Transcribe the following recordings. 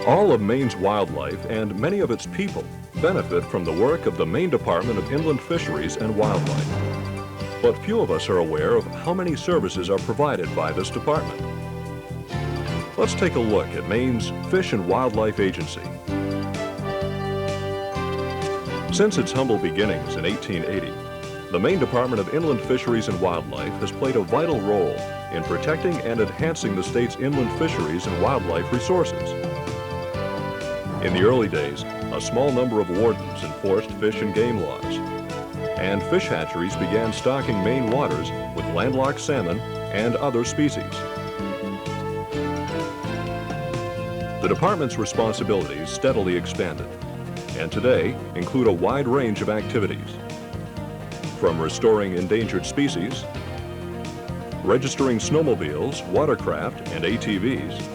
All of Maine's wildlife and many of its people benefit from the work of the Maine Department of Inland Fisheries and Wildlife. But few of us are aware of how many services are provided by this department. Let's take a look at Maine's Fish and Wildlife Agency. Since its humble beginnings in 1880, the Maine Department of Inland Fisheries and Wildlife has played a vital role in protecting and enhancing the state's inland fisheries and wildlife resources. In the early days, a small number of wardens enforced fish and game laws, and fish hatcheries began stocking Maine waters with landlocked salmon and other species. The department's responsibilities steadily expanded, and today include a wide range of activities, from restoring endangered species, registering snowmobiles, watercraft, and ATVs,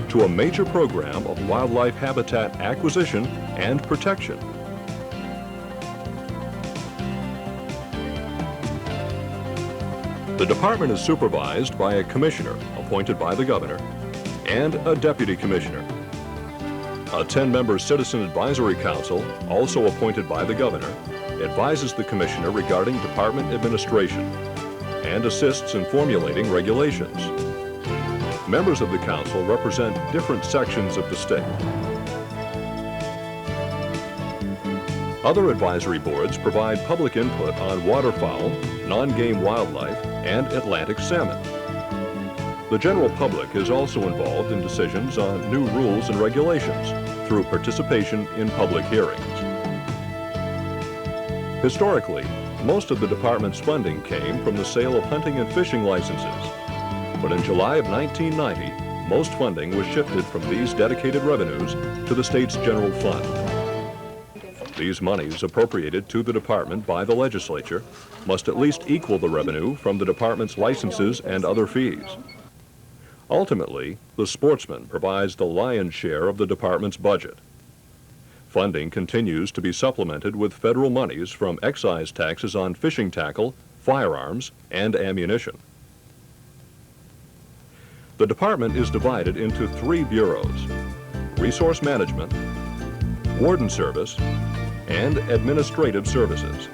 to a major program of wildlife habitat acquisition and protection. The department is supervised by a commissioner appointed by the governor and a deputy commissioner. A 10-member Citizen Advisory Council, also appointed by the governor, advises the commissioner regarding department administration and assists in formulating regulations. Members of the council represent different sections of the state. Other advisory boards provide public input on waterfowl, non-game wildlife, and Atlantic salmon. The general public is also involved in decisions on new rules and regulations through participation in public hearings. Historically, most of the department's funding came from the sale of hunting and fishing licenses. But in July of 1990, most funding was shifted from these dedicated revenues to the state's general fund. These monies appropriated to the department by the legislature must at least equal the revenue from the department's licenses and other fees. Ultimately, the sportsman provides the lion's share of the department's budget. Funding continues to be supplemented with federal monies from excise taxes on fishing tackle, firearms, and ammunition. The department is divided into 3 bureaus: Resource Management, Warden Service, and Administrative Services.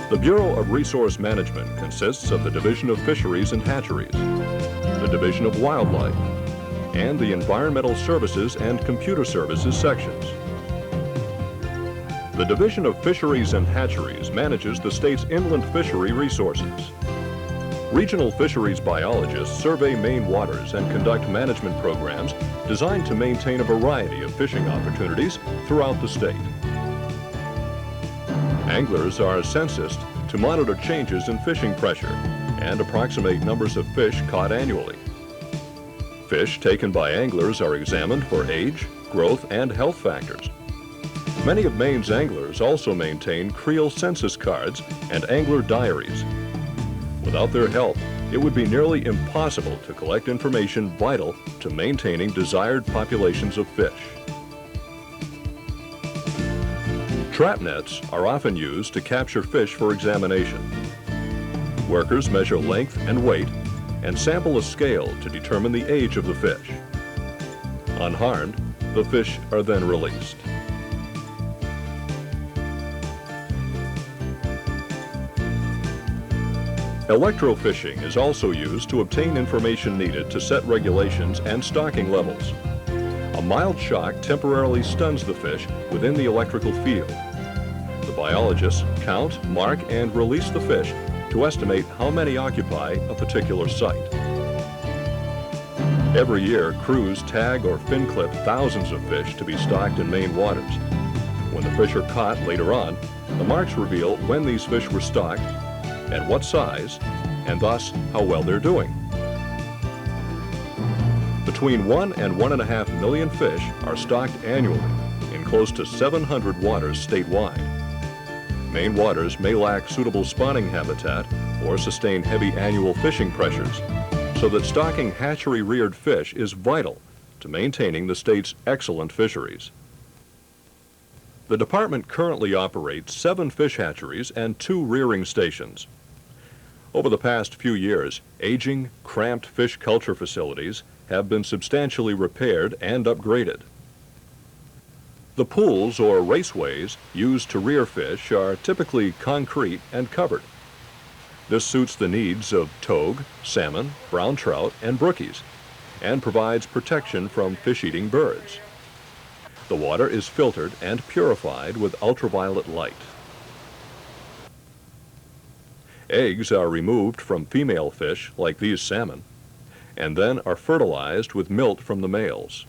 The Bureau of Resource Management consists of the Division of Fisheries and Hatcheries, the Division of Wildlife, and the Environmental Services and Computer Services sections. The Division of Fisheries and Hatcheries manages the state's inland fishery resources. Regional fisheries biologists survey Maine waters and conduct management programs designed to maintain a variety of fishing opportunities throughout the state. Anglers are censused to monitor changes in fishing pressure and approximate numbers of fish caught annually. Fish taken by anglers are examined for age, growth, and health factors. Many of Maine's anglers also maintain creel census cards and angler diaries. Without their help, it would be nearly impossible to collect information vital to maintaining desired populations of fish. Trap nets are often used to capture fish for examination. Workers measure length and weight and sample a scale to determine the age of the fish. Unharmed, the fish are then released. Electrofishing is also used to obtain information needed to set regulations and stocking levels. A mild shock temporarily stuns the fish within the electrical field. The biologists count, mark, and release the fish to estimate how many occupy a particular site. Every year, crews tag or fin clip thousands of fish to be stocked in Maine waters. When the fish are caught later on, the marks reveal when these fish were stocked, at what size, and thus how well they're doing. Between 1 and 1.5 million fish are stocked annually in close to 700 waters statewide. Maine waters may lack suitable spawning habitat or sustain heavy annual fishing pressures, so that stocking hatchery-reared fish is vital to maintaining the state's excellent fisheries. The department currently operates 7 fish hatcheries and 2 rearing stations. Over the past few years, aging, cramped fish culture facilities have been substantially repaired and upgraded. The pools or raceways used to rear fish are typically concrete and covered. This suits the needs of togue, salmon, brown trout, and brookies, and provides protection from fish-eating birds. The water is filtered and purified with ultraviolet light. Eggs are removed from female fish, like these salmon, and then are fertilized with milt from the males.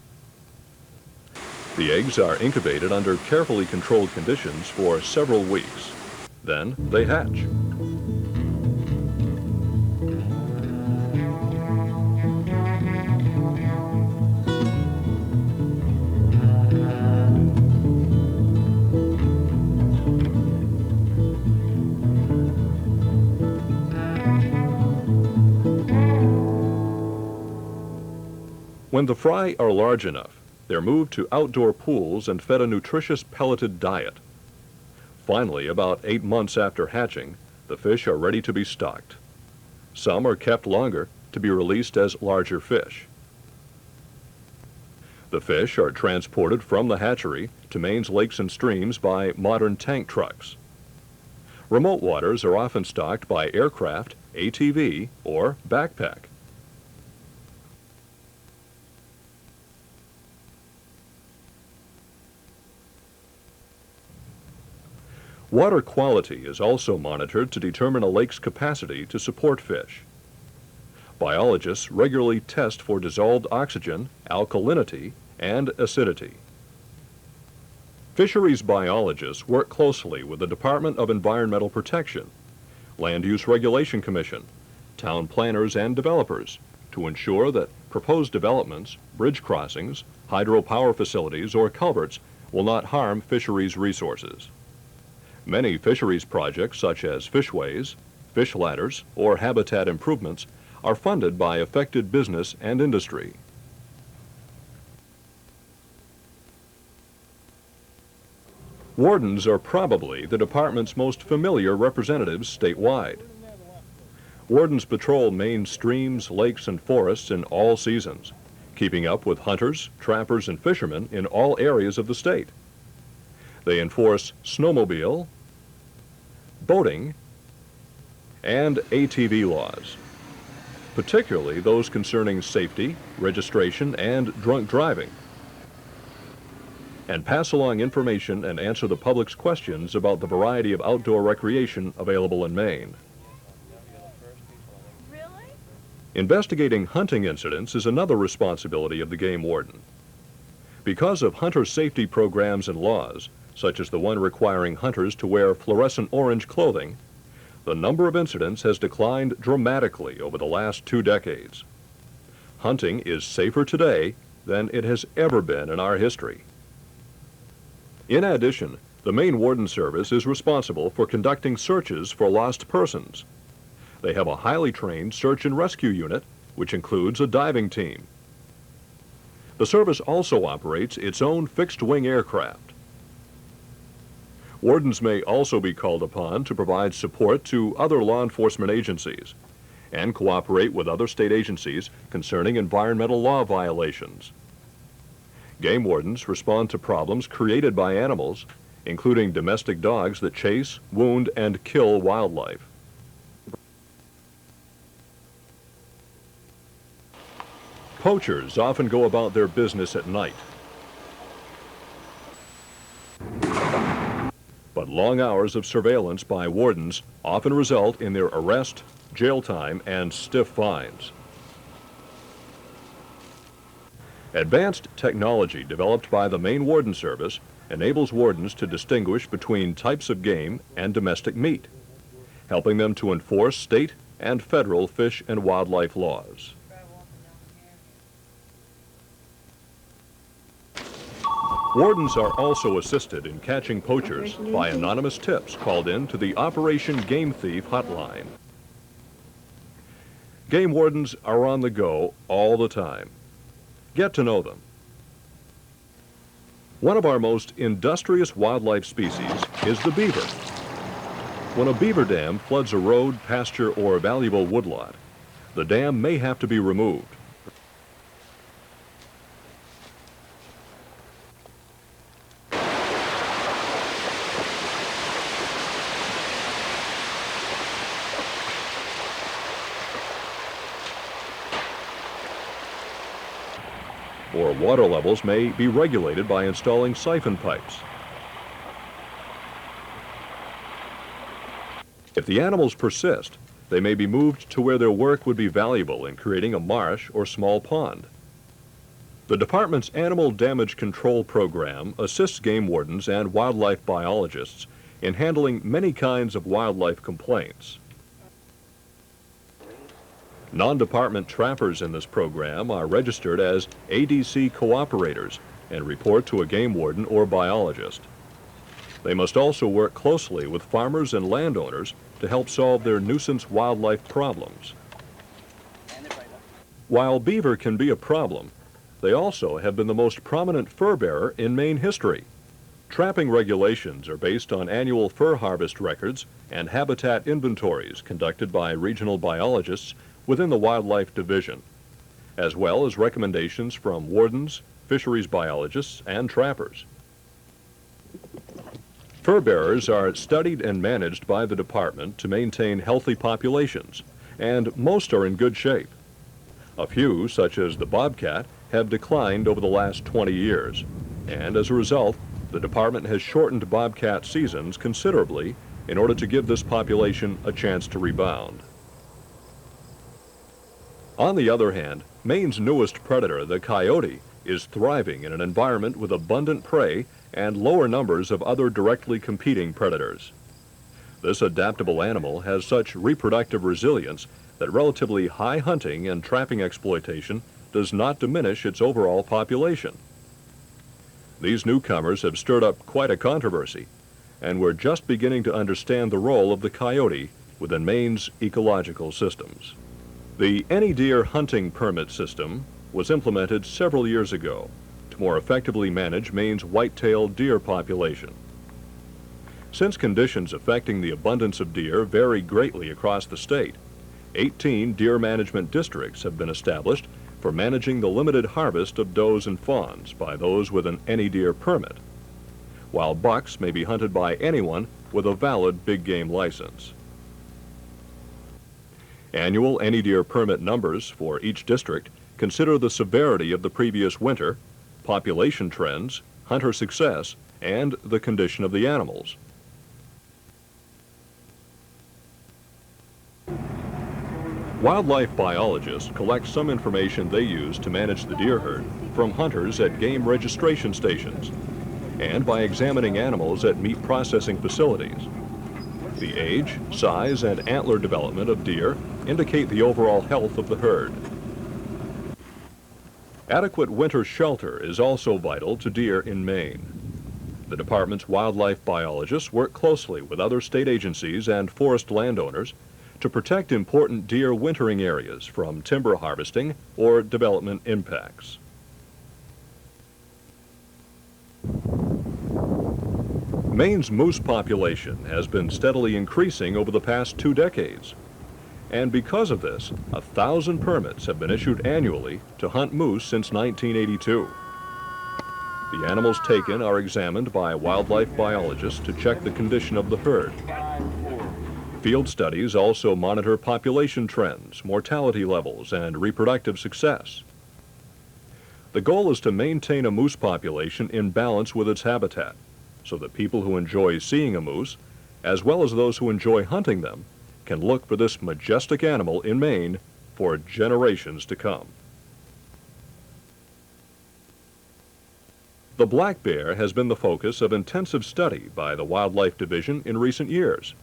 The eggs are incubated under carefully controlled conditions for several weeks. Then they hatch. When the fry are large enough, they're moved to outdoor pools and fed a nutritious pelleted diet. Finally, about 8 months after hatching, the fish are ready to be stocked. Some are kept longer to be released as larger fish. The fish are transported from the hatchery to Maine's lakes and streams by modern tank trucks. Remote waters are often stocked by aircraft, ATV, or backpack. Water quality is also monitored to determine a lake's capacity to support fish. Biologists regularly test for dissolved oxygen, alkalinity, and acidity. Fisheries biologists work closely with the Department of Environmental Protection, Land Use Regulation Commission, town planners, and developers to ensure that proposed developments, bridge crossings, hydropower facilities, or culverts will not harm fisheries resources. Many fisheries projects, such as fishways, fish ladders, or habitat improvements, are funded by affected business and industry. Wardens are probably the department's most familiar representatives statewide. Wardens patrol Maine's streams, lakes, and forests in all seasons, keeping up with hunters, trappers, and fishermen in all areas of the state. They enforce snowmobile, boating, and ATV laws, particularly those concerning safety, registration, and drunk driving, and pass along information and answer the public's questions about the variety of outdoor recreation available in Maine. Really? Investigating hunting incidents is another responsibility of the game warden. Because of hunter safety programs and laws, such as the one requiring hunters to wear fluorescent orange clothing, the number of incidents has declined dramatically over the last 2 decades. Hunting is safer today than it has ever been in our history. In addition, the Maine Warden Service is responsible for conducting searches for lost persons. They have a highly trained search and rescue unit, which includes a diving team. The service also operates its own fixed-wing aircraft. Wardens may also be called upon to provide support to other law enforcement agencies and cooperate with other state agencies concerning environmental law violations. Game wardens respond to problems created by animals, including domestic dogs that chase, wound, and kill wildlife. Poachers often go about their business at night. But long hours of surveillance by wardens often result in their arrest, jail time, and stiff fines. Advanced technology developed by the Maine Warden Service enables wardens to distinguish between types of game and domestic meat, helping them to enforce state and federal fish and wildlife laws. Wardens are also assisted in catching poachers by anonymous tips called in to the Operation Game Thief hotline. Game wardens are on the go all the time. Get to know them. One of our most industrious wildlife species is the beaver. When a beaver dam floods a road, pasture, or valuable woodlot, the dam may have to be removed. or water levels may be regulated by installing siphon pipes. If the animals persist, they may be moved to where their work would be valuable in creating a marsh or small pond. The department's Animal Damage Control Program assists game wardens and wildlife biologists in handling many kinds of wildlife complaints. Non-department trappers in this program are registered as ADC cooperators and report to a game warden or biologist. They must also work closely with farmers and landowners to help solve their nuisance wildlife problems. While beaver can be a problem, they also have been the most prominent fur bearer in Maine history. Trapping regulations are based on annual fur harvest records and habitat inventories conducted by regional biologists within the Wildlife Division, as well as recommendations from wardens, fisheries biologists, and trappers. Fur bearers are studied and managed by the department to maintain healthy populations, and most are in good shape. A few, such as the bobcat, have declined over the last 20 years, and as a result, the department has shortened bobcat seasons considerably in order to give this population a chance to rebound. On the other hand, Maine's newest predator, the coyote, is thriving in an environment with abundant prey and lower numbers of other directly competing predators. This adaptable animal has such reproductive resilience that relatively high hunting and trapping exploitation does not diminish its overall population. These newcomers have stirred up quite a controversy, and we're just beginning to understand the role of the coyote within Maine's ecological systems. The Any Deer hunting permit system was implemented several years ago to more effectively manage Maine's white-tailed deer population. Since conditions affecting the abundance of deer vary greatly across the state, 18 deer management districts have been established for managing the limited harvest of does and fawns by those with an Any Deer permit, while bucks may be hunted by anyone with a valid big game license. Annual Any Deer permit numbers for each district consider the severity of the previous winter, population trends, hunter success, and the condition of the animals. Wildlife biologists collect some information they use to manage the deer herd from hunters at game registration stations and by examining animals at meat processing facilities. The age, size, and antler development of deer indicate the overall health of the herd. Adequate winter shelter is also vital to deer in Maine. The department's wildlife biologists work closely with other state agencies and forest landowners to protect important deer wintering areas from timber harvesting or development impacts. Maine's moose population has been steadily increasing over the past 2 decades. And because of this, 1,000 permits have been issued annually to hunt moose since 1982. The animals taken are examined by wildlife biologists to check the condition of the herd. Field studies also monitor population trends, mortality levels, and reproductive success. The goal is to maintain a moose population in balance with its habitat, so that people who enjoy seeing a moose, as well as those who enjoy hunting them, can look for this majestic animal in Maine for generations to come. The black bear has been the focus of intensive study by the Wildlife Division in recent years.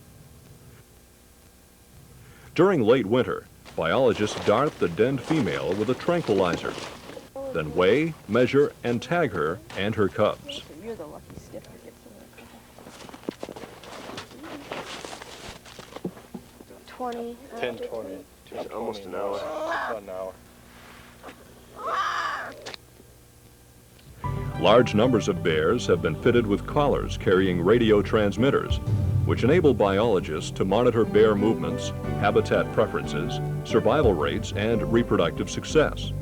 During late winter, biologists dart the denned female with a tranquilizer, then weigh, measure, and tag her and her cubs. You're the lucky stiff that gets to work. 20. 10, 20. Just almost an hour. About an hour. Large numbers of bears have been fitted with collars carrying radio transmitters, which enable biologists to monitor bear movements, habitat preferences, survival rates, and reproductive success.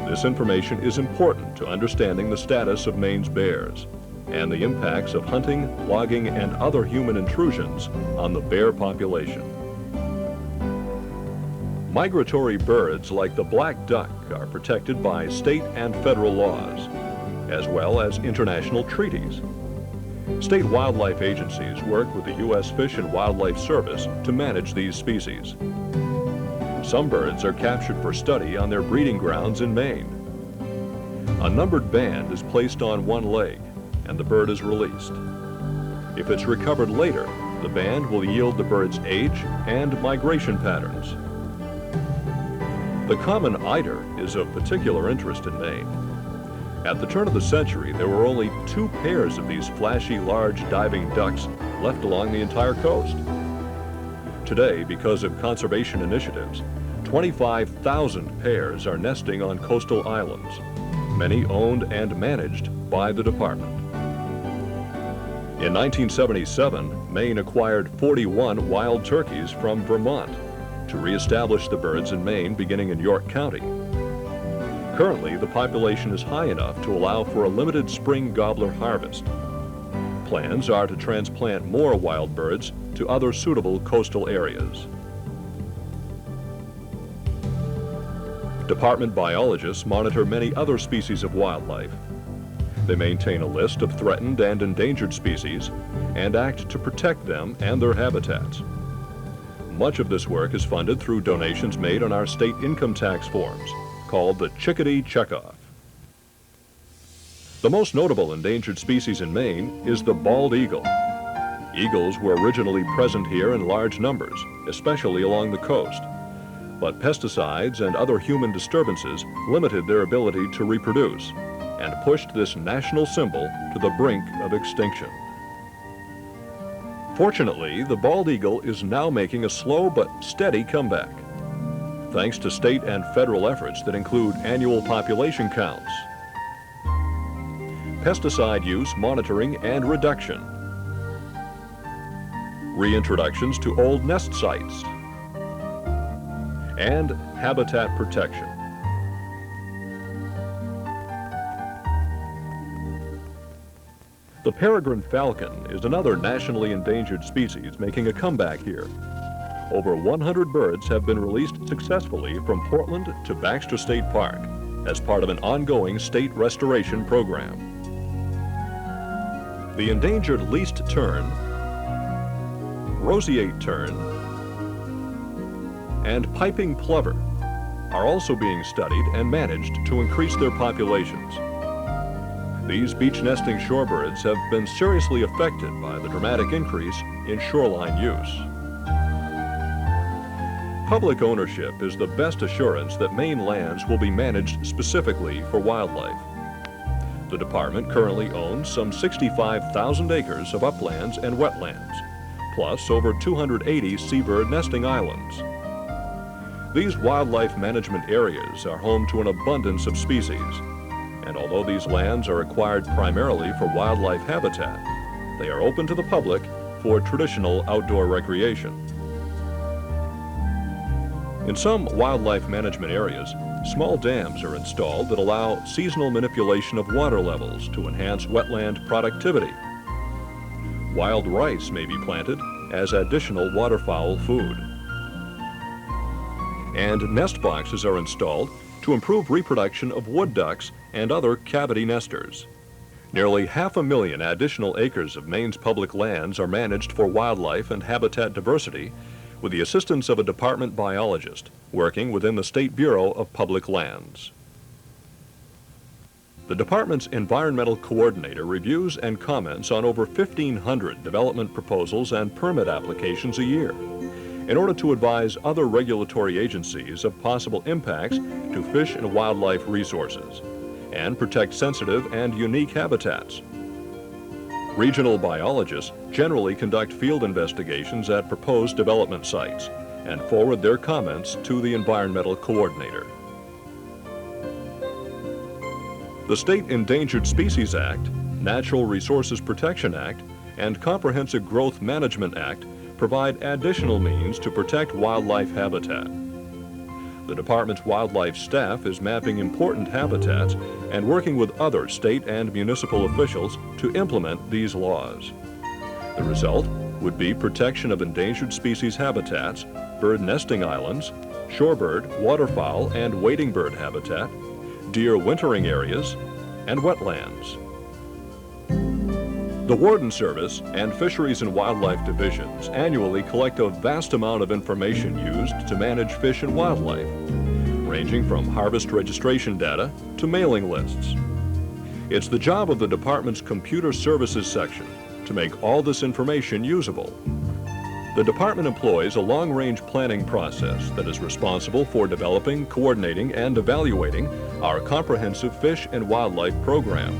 This information is important to understanding the status of Maine's bears and the impacts of hunting, logging, and other human intrusions on the bear population. Migratory birds like the black duck are protected by state and federal laws, as well as international treaties. State wildlife agencies work with the U.S. Fish and Wildlife Service to manage these species. Some birds are captured for study on their breeding grounds in Maine. A numbered band is placed on one leg and the bird is released. If it's recovered later, the band will yield the bird's age and migration patterns. The common eider is of particular interest in Maine. At the turn of the century, there were only 2 pairs of these flashy, large diving ducks left along the entire coast. Today, because of conservation initiatives, 25,000 pairs are nesting on coastal islands, many owned and managed by the department. In 1977, Maine acquired 41 wild turkeys from Vermont to reestablish the birds in Maine beginning in York County. Currently, the population is high enough to allow for a limited spring gobbler harvest. Plans are to transplant more wild birds to other suitable coastal areas. Department biologists monitor many other species of wildlife. They maintain a list of threatened and endangered species and act to protect them and their habitats. Much of this work is funded through donations made on our state income tax forms, called the Chickadee Checkoff. The most notable endangered species in Maine is the bald eagle. Eagles were originally present here in large numbers, especially along the coast. But pesticides and other human disturbances limited their ability to reproduce and pushed this national symbol to the brink of extinction. Fortunately, the bald eagle is now making a slow but steady comeback, thanks to state and federal efforts that include annual population counts, pesticide use monitoring and reduction, reintroductions to old nest sites, and habitat protection. The peregrine falcon is another nationally endangered species making a comeback here. Over 100 birds have been released successfully from Portland to Baxter State Park as part of an ongoing state restoration program. The endangered least tern, roseate tern, and piping plover are also being studied and managed to increase their populations. These beach nesting shorebirds have been seriously affected by the dramatic increase in shoreline use. Public ownership is the best assurance that Maine lands will be managed specifically for wildlife. The department currently owns some 65,000 acres of uplands and wetlands, plus over 280 seabird nesting islands. These wildlife management areas are home to an abundance of species, and although these lands are acquired primarily for wildlife habitat, they are open to the public for traditional outdoor recreation. In some wildlife management areas, small dams are installed that allow seasonal manipulation of water levels to enhance wetland productivity. Wild rice may be planted as additional waterfowl food. And nest boxes are installed to improve reproduction of wood ducks and other cavity nesters. Nearly 500,000 additional acres of Maine's public lands are managed for wildlife and habitat diversity with the assistance of a department biologist working within the State Bureau of Public Lands. The department's environmental coordinator reviews and comments on over 1,500 development proposals and permit applications a year in order to advise other regulatory agencies of possible impacts to fish and wildlife resources and protect sensitive and unique habitats. Regional biologists generally conduct field investigations at proposed development sites and forward their comments to the environmental coordinator. The State Endangered Species Act, Natural Resources Protection Act, and Comprehensive Growth Management Act provide additional means to protect wildlife habitat. The department's wildlife staff is mapping important habitats and working with other state and municipal officials to implement these laws. The result would be protection of endangered species habitats, bird nesting islands, shorebird, waterfowl, and wading bird habitat, deer wintering areas, and wetlands. The Warden Service and Fisheries and Wildlife Divisions annually collect a vast amount of information used to manage fish and wildlife, ranging from harvest registration data to mailing lists. It's the job of the department's Computer Services section to make all this information usable. The department employs a long-range planning process that is responsible for developing, coordinating, and evaluating our comprehensive fish and wildlife program.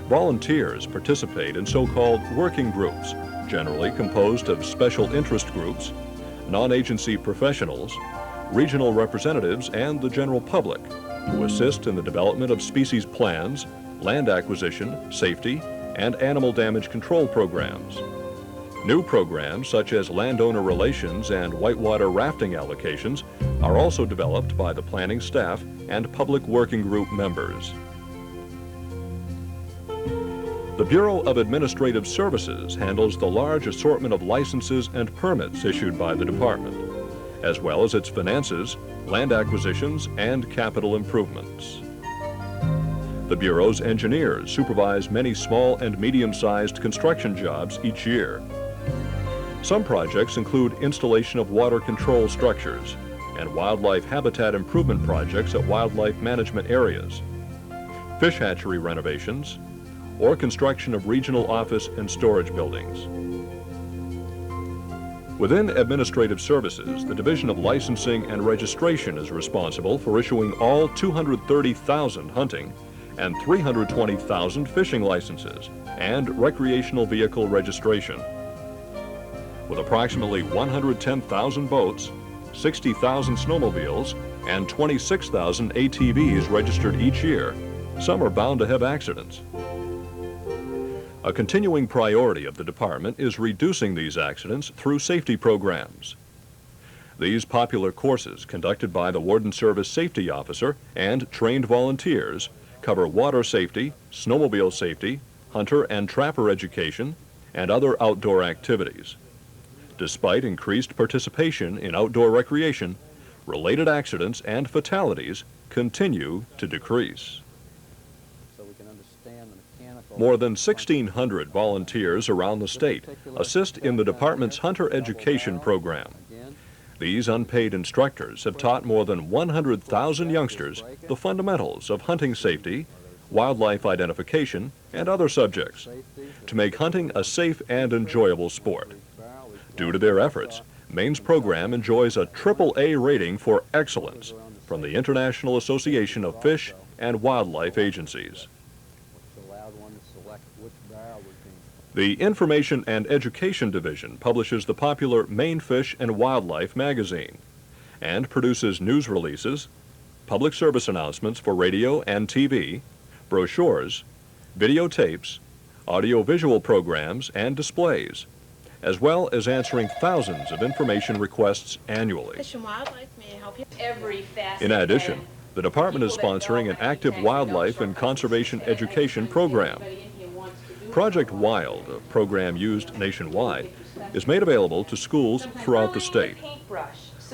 Volunteers participate in so-called working groups, generally composed of special interest groups, non-agency professionals, regional representatives, and the general public, who assist in the development of species plans, land acquisition, safety, and animal damage control programs. New programs such as landowner relations and whitewater rafting allocations are also developed by the planning staff and public working group members. The Bureau of Administrative Services handles the large assortment of licenses and permits issued by the department, as well as its finances, land acquisitions, and capital improvements. The Bureau's engineers supervise many small and medium-sized construction jobs each year. Some projects include installation of water control structures and wildlife habitat improvement projects at wildlife management areas, fish hatchery renovations, or construction of regional office and storage buildings. Within Administrative Services, the Division of Licensing and Registration is responsible for issuing all 230,000 hunting and 320,000 fishing licenses and recreational vehicle registration. With approximately 110,000 boats, 60,000 snowmobiles, and 26,000 ATVs registered each year, some are bound to have accidents. A continuing priority of the department is reducing these accidents through safety programs. These popular courses, conducted by the Warden Service Safety Officer and trained volunteers, cover water safety, snowmobile safety, hunter and trapper education, and other outdoor activities. Despite increased participation in outdoor recreation, related accidents and fatalities continue to decrease. More than 1,600 volunteers around the state assist in the department's hunter education program. These unpaid instructors have taught more than 100,000 youngsters the fundamentals of hunting safety, wildlife identification, and other subjects to make hunting a safe and enjoyable sport. Due to their efforts, Maine's program enjoys a AAA rating for excellence from the International Association of Fish and Wildlife Agencies. The Information and Education Division publishes the popular Maine Fish and Wildlife magazine and produces news releases, public service announcements for radio and TV, brochures, videotapes, audio-visual programs, and displays, as well as answering thousands of information requests annually. Fish and Wildlife, may I help you? In addition, the department is sponsoring an active wildlife and conservation education program. Project Wild, a program used nationwide, is made available to schools throughout the state.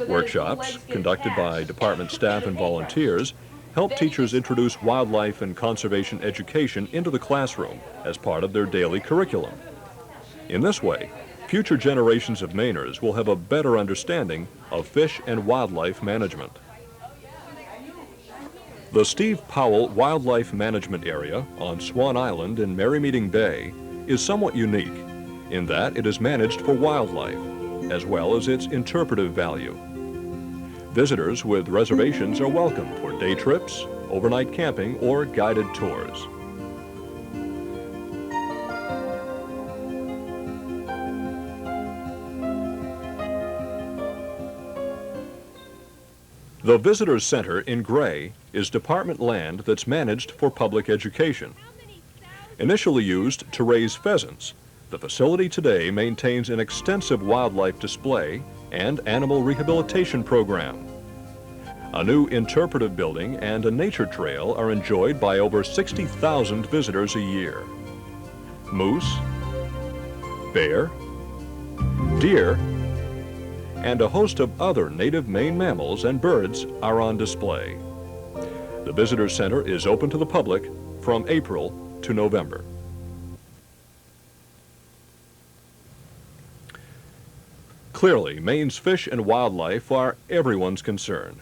Workshops, conducted by department staff and volunteers, help teachers introduce wildlife and conservation education into the classroom as part of their daily curriculum. In this way, future generations of Mainers will have a better understanding of fish and wildlife management. The Steve Powell Wildlife Management Area on Swan Island in Merrymeeting Bay is somewhat unique in that it is managed for wildlife, as well as its interpretive value. Visitors with reservations are welcome for day trips, overnight camping, or guided tours. The Visitors Center in Gray is department land that's managed for public education. Initially used to raise pheasants, the facility today maintains an extensive wildlife display and animal rehabilitation program. A new interpretive building and a nature trail are enjoyed by over 60,000 visitors a year. Moose, bear, deer, and a host of other native Maine mammals and birds are on display. The Visitor Center is open to the public from April to November. Clearly, Maine's fish and wildlife are everyone's concern.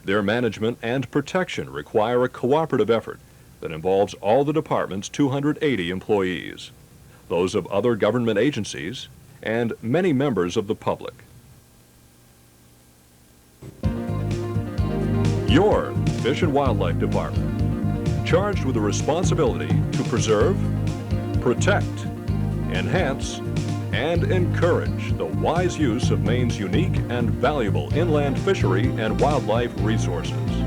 Their management and protection require a cooperative effort that involves all the department's 280 employees, those of other government agencies, and many members of the public. Your Fish and Wildlife Department, charged with the responsibility to preserve, protect, enhance, and encourage the wise use of Maine's unique and valuable inland fishery and wildlife resources.